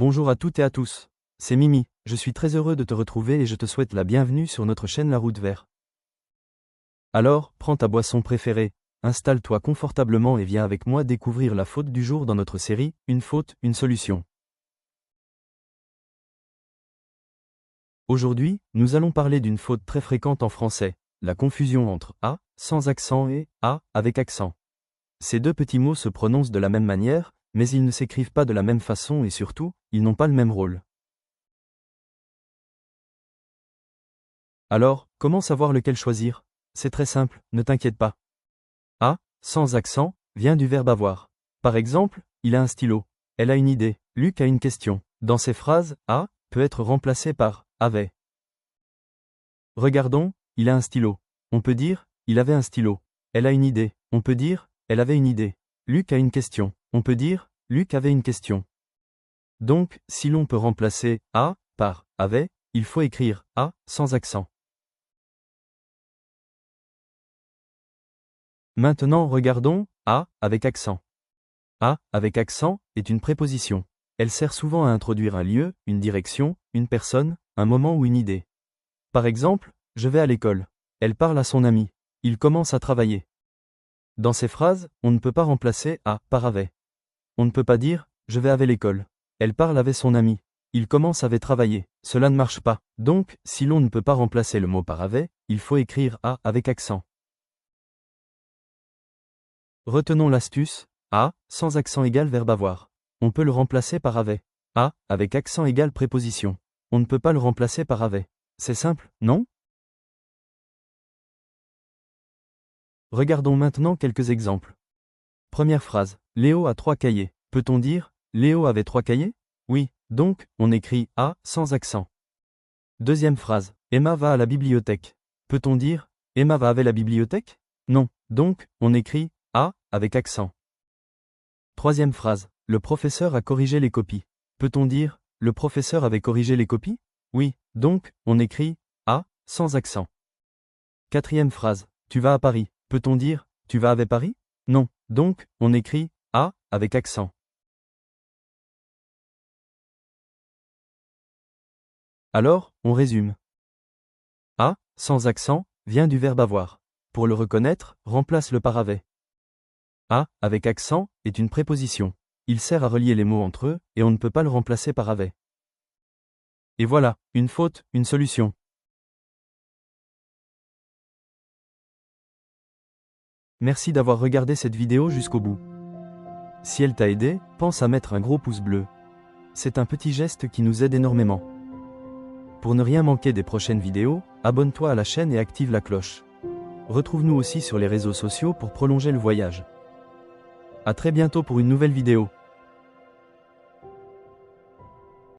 Bonjour à toutes et à tous. C'est Mimi, je suis très heureux de te retrouver et je te souhaite la bienvenue sur notre chaîne La Route Vert. Alors, prends ta boisson préférée, installe-toi confortablement et viens avec moi découvrir la faute du jour dans notre série « Une faute, une solution ». Aujourd'hui, nous allons parler d'une faute très fréquente en français, la confusion entre « a » sans accent et « a » avec accent. Ces deux petits mots se prononcent de la même manière, mais ils ne s'écrivent pas de la même façon et surtout, ils n'ont pas le même rôle. Alors, comment savoir lequel choisir? C'est très simple, ne t'inquiète pas. A, sans accent, vient du verbe avoir. Par exemple, il a un stylo. Elle a une idée. Luc a une question. Dans ces phrases, a peut être remplacé par avait. Regardons, il a un stylo. On peut dire, il avait un stylo. Elle a une idée. On peut dire, elle avait une idée. Luc a une question. On peut dire, Luc avait une question. Donc, si l'on peut remplacer a par avait, il faut écrire a sans accent. Maintenant regardons a avec accent. A avec accent est une préposition. Elle sert souvent à introduire un lieu, une direction, une personne, un moment ou une idée. Par exemple, je vais à l'école. Elle parle à son ami. Il commence à travailler. Dans ces phrases, on ne peut pas remplacer a par avait. On ne peut pas dire je vais avec l'école. Elle parle avec son ami. Il commence avec travailler. Cela ne marche pas. Donc, si l'on ne peut pas remplacer le mot par avait, il faut écrire a avec accent. Retenons l'astuce, a, sans accent égale verbe avoir. On peut le remplacer par avait. A, avec accent égale préposition. On ne peut pas le remplacer par avait. C'est simple, non? Regardons maintenant quelques exemples. Première phrase, Léo a 3 cahiers. Peut-on dire, Léo avait 3 cahiers? Oui, donc, on écrit a, sans accent. Deuxième phrase, Emma va à la bibliothèque. Peut-on dire, Emma va avec la bibliothèque? Non, donc, on écrit a, avec accent. Troisième phrase, le professeur a corrigé les copies. Peut-on dire, le professeur avait corrigé les copies? Oui, donc, on écrit a, sans accent. Quatrième phrase, tu vas à Paris. Peut-on dire, tu vas avec Paris? Non, donc, on écrit a, avec accent. Alors, on résume. A, sans accent, vient du verbe avoir. Pour le reconnaître, remplace-le par avait. A, avec accent, est une préposition. Il sert à relier les mots entre eux, et on ne peut pas le remplacer par avait. Et voilà, une faute, une solution. Merci d'avoir regardé cette vidéo jusqu'au bout. Si elle t'a aidé, pense à mettre un gros pouce bleu. C'est un petit geste qui nous aide énormément. Pour ne rien manquer des prochaines vidéos, abonne-toi à la chaîne et active la cloche. Retrouve-nous aussi sur les réseaux sociaux pour prolonger le voyage. À très bientôt pour une nouvelle vidéo.